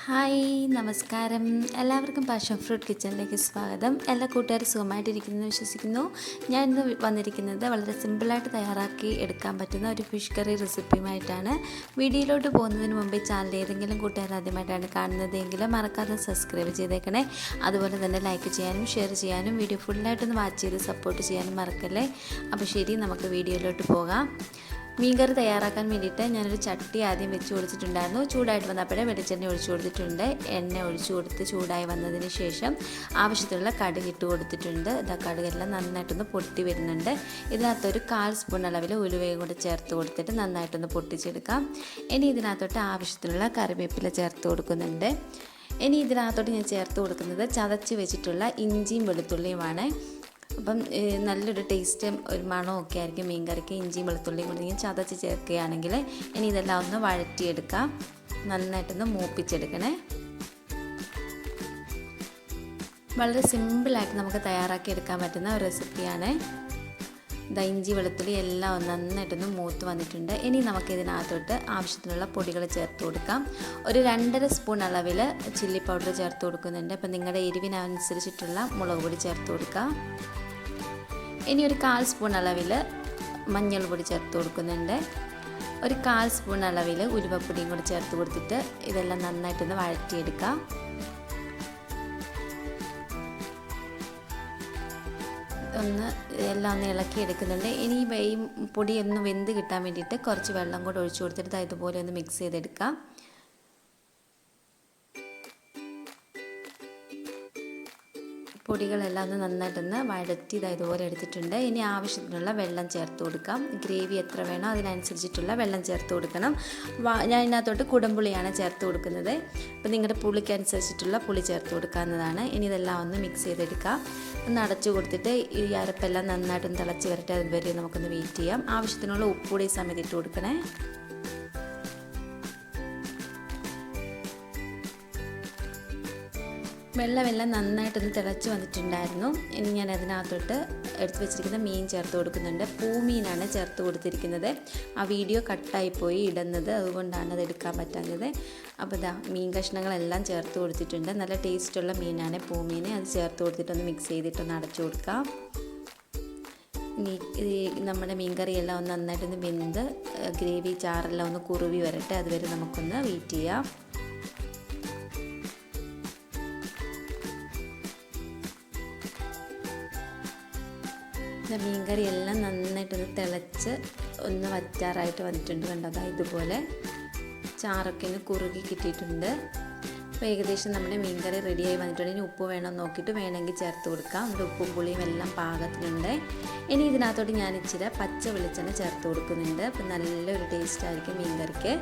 Hi നമസ്കാരം. എല്ലാവർക്കും passion fruit കിച്ചണിലേക്ക് സ്വാഗതം. എല്ലാ കൂട്ടുകാരും സുഖമായിട്ടിരിക്കുന്നു വിശ്വസിക്കുന്നു. ഞാൻ ഇന്ന് വന്നിരിക്കുന്നത് വളരെ സിമ്പിളായിട്ട് തയ്യാറാക്കി എടുക്കാൻ പറ്റുന്ന ഒരു ഫിഷ് കറി റെസിപ്പിയുമായിട്ടാണ്. വീഡിയോയിലോട്ട് പോകുന്നതിന് മുമ്പ് ഈ ചാനൽ ഏതെങ്കിലും കൂട്ടുകാർ ആദ്യമായിട്ടാണ് കാണുന്നതെങ്കിൽ മറക്കാതെ സബ്സ്ക്രൈബ് ചെയ്തേക്കണേ. അതുപോലെ തന്നെ ലൈക്ക് ചെയ്യാനും ഷെയർ ചെയ്യാനും വീഡിയോ ഫുള്ളായിട്ടൊന്ന് വാച്ച് ചെയ്ത് സപ്പോർട്ട് ചെയ്യാനും മറക്കല്ലേ. അപ്പോൾ ശരി, നമുക്ക് വീഡിയോയിലോട്ട് പോകാം. മീൻകറി തയ്യാറാക്കാൻ വേണ്ടിയിട്ട് ഞാനൊരു ചട്ടി ആദ്യം വെച്ച് കൊടുത്തിട്ടുണ്ടായിരുന്നു. ചൂടായിട്ട് വന്നപ്പോഴേ വെളിച്ചെണ്ണ ഒഴിച്ചു കൊടുത്തിട്ടുണ്ട്. എണ്ണ ഒഴിച്ചു കൊടുത്ത് ചൂടായി വന്നതിന് ശേഷം ആവശ്യത്തിനുള്ള കടുക് ഇട്ട് കൊടുത്തിട്ടുണ്ട്. കടുകെല്ലാം നന്നായിട്ടൊന്ന് പൊട്ടി വരുന്നുണ്ട്. ഇതിനകത്തൊരു 1/4 സ്പൂൺ അളവിൽ ഉലുവയും കൂടെ ചേർത്ത് കൊടുത്തിട്ട് നന്നായിട്ടൊന്ന് പൊട്ടിച്ചെടുക്കാം. ഇനി ഇതിനകത്തോട്ട് ആവശ്യത്തിനുള്ള കറിവേപ്പില ചേർത്ത് കൊടുക്കുന്നുണ്ട്. ഇനി ഇതിനകത്തോട്ട് ഞാൻ ചേർത്ത് കൊടുക്കുന്നത് ചതച്ച് വെച്ചിട്ടുള്ള ഇഞ്ചിയും വെളുത്തുള്ളിയുമാണ്. അപ്പം നല്ലൊരു ടേസ്റ്റും ഒരു മണവും ഒക്കെ ആയിരിക്കും മീൻ കറിക്ക് ഇഞ്ചിയും വെളുത്തുള്ളിയും കൂടി ചതച്ച് ചേർക്കുകയാണെങ്കിൽ. ഇനി ഇതെല്ലാം ഒന്ന് വഴറ്റിയെടുക്കാം. നന്നായിട്ടൊന്ന് മൂപ്പിച്ചെടുക്കണേ. വളരെ സിമ്പിളായിട്ട് നമുക്ക് തയ്യാറാക്കി എടുക്കാൻ പറ്റുന്ന ഒരു റെസിപ്പിയാണ്. ഇഞ്ചി വെളുത്തുള്ളി എല്ലാം നന്നായിട്ടൊന്ന് മൂത്ത് വന്നിട്ടുണ്ട്. ഇനി നമുക്ക് ഇതിനകത്തോട്ട് ആവശ്യത്തിനുള്ള പൊടികൾ ചേർത്ത് കൊടുക്കാം. ഒരു 2.5 സ്പൂൺ അളവിൽ ചില്ലി പൗഡർ ചേർത്ത് കൊടുക്കുന്നുണ്ട്. അപ്പം നിങ്ങളുടെ എരിവിനനുസരിച്ചിട്ടുള്ള മുളക് പൊടി ചേർത്ത് കൊടുക്കാം. ഇനി ഒരു 1/4 സ്പൂൺ അളവിൽ മഞ്ഞൾ പൊടി ചേർത്ത് കൊടുക്കുന്നുണ്ട്. ഒരു 1/4 സ്പൂൺ അളവിൽ ഉലുവപ്പൊടിയും കൂടി ചേർത്ത് കൊടുത്തിട്ട് ഇതെല്ലാം നന്നായിട്ടൊന്ന് വഴറ്റിയെടുക്കാം. എല്ലാം ഒന്ന് ഇളക്കി എടുക്കുന്നുണ്ട്. ഇനി ഈ പൊടി ഒന്ന് വെന്ത് കിട്ടാൻ വേണ്ടിയിട്ട് കുറച്ച് വെള്ളം കൂടെ ഒഴിച്ചു കൊടുത്തിട്ട് ഇതുപോലെ ഒന്ന് മിക്സ് ചെയ്തെടുക്കാം. പൊടികളെല്ലാം ഒന്ന് നന്നായിട്ടൊന്ന് വഴറ്റി ഇതുപോലെ എടുത്തിട്ടുണ്ട്. ഇനി ആവശ്യത്തിനുള്ള വെള്ളം ചേർത്ത് കൊടുക്കാം. ഗ്രേവി എത്ര വേണോ അതിനനുസരിച്ചിട്ടുള്ള വെള്ളം ചേർത്ത് കൊടുക്കണം. ഞാൻ ഇതിനകത്തോട്ട് കുടംപുളിയാണ് ചേർത്ത് കൊടുക്കുന്നത്. അപ്പോൾ നിങ്ങളുടെ പുളിക്ക് അനുസരിച്ചിട്ടുള്ള പുളി ചേർത്ത് കൊടുക്കാവുന്നതാണ്. ഇനി ഇതെല്ലാം ഒന്ന് മിക്സ് ചെയ്തെടുക്കാം. ഒന്ന് അടച്ചു കൊടുത്തിട്ട് ഈ അരപ്പെല്ലാം നന്നായിട്ടൊന്ന് തിളച്ച് വരട്ടെ. അതുവരെ നമുക്കൊന്ന് വെയിറ്റ് ചെയ്യാം. ആവശ്യത്തിനുള്ള ഉപ്പ് കൂടി ഈ സമയത്ത് ഇട്ട് കൊടുക്കണേ. വെള്ളമെല്ലാം നന്നായിട്ടൊന്ന് തിളച്ച് വന്നിട്ടുണ്ടായിരുന്നു. ഇനി ഞാൻ അതിനകത്തോട്ട് എടുത്ത് വെച്ചിരിക്കുന്ന മീൻ ചേർത്ത് കൊടുക്കുന്നുണ്ട്. പൂമീനാണ് ചേർത്ത് കൊടുത്തിരിക്കുന്നത്. ആ വീഡിയോ കട്ടായിപ്പോയി ഇടുന്നത്, അതുകൊണ്ടാണ് അത് എടുക്കാൻ പറ്റാഞ്ഞത്. അപ്പോൾ മീൻ കഷ്ണങ്ങളെല്ലാം ചേർത്ത് കൊടുത്തിട്ടുണ്ട്. നല്ല ടേസ്റ്റുള്ള മീനാണ് പൂമീൻ. അത് ചേർത്ത് കൊടുത്തിട്ടൊന്ന് മിക്സ് ചെയ്തിട്ടൊന്ന് അടച്ചു കൊടുക്കാം. നമ്മുടെ മീൻ കറിയെല്ലാം ഒന്ന് നന്നായിട്ടൊന്ന് വെന്ത് ഗ്രേവി ചാറെല്ലാം ഒന്ന് കുറുവി വരട്ടെ. അതുവരെ നമുക്കൊന്ന് വെയിറ്റ് ചെയ്യാം. മീൻകറി എല്ലാം നന്നായിട്ടൊന്ന് തിളച്ച് ഒന്ന് വറ്റാറായിട്ട് വന്നിട്ടുണ്ട്. കണ്ടതാ ഇതുപോലെ ചാറൊക്കെ ഒന്ന് കുറുകി കിട്ടിയിട്ടുണ്ട്. അപ്പോൾ ഏകദേശം നമ്മുടെ മീൻകറി റെഡിയായി വന്നിട്ടുണ്ട്. ഇനി ഉപ്പ് വേണമെന്ന് നോക്കിയിട്ട് വേണമെങ്കിൽ ചേർത്ത് കൊടുക്കാം. ഇവിടെ ഉപ്പും പുളിയും എല്ലാം പാകത്തിനുണ്ട്. ഇനി ഇതിനകത്തോട്ട് ഞാൻ ഇച്ചിരി പച്ച വെളിച്ചെണ്ണ ചേർത്ത് കൊടുക്കുന്നുണ്ട്. അപ്പം നല്ലൊരു ടേസ്റ്റ് ആയിരിക്കും മീൻകറിക്ക്.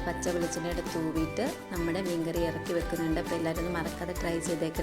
പച്ച വെളിച്ചെണ്ണയുടെ തൂവിയിട്ട് നമ്മുടെ മീൻകറി ഇറക്കി വെക്കുന്നുണ്ട്. അപ്പോൾ എല്ലാവരും ഒന്ന് മറക്കാതെ ട്രൈ ചെയ്തേക്കട്ടെ.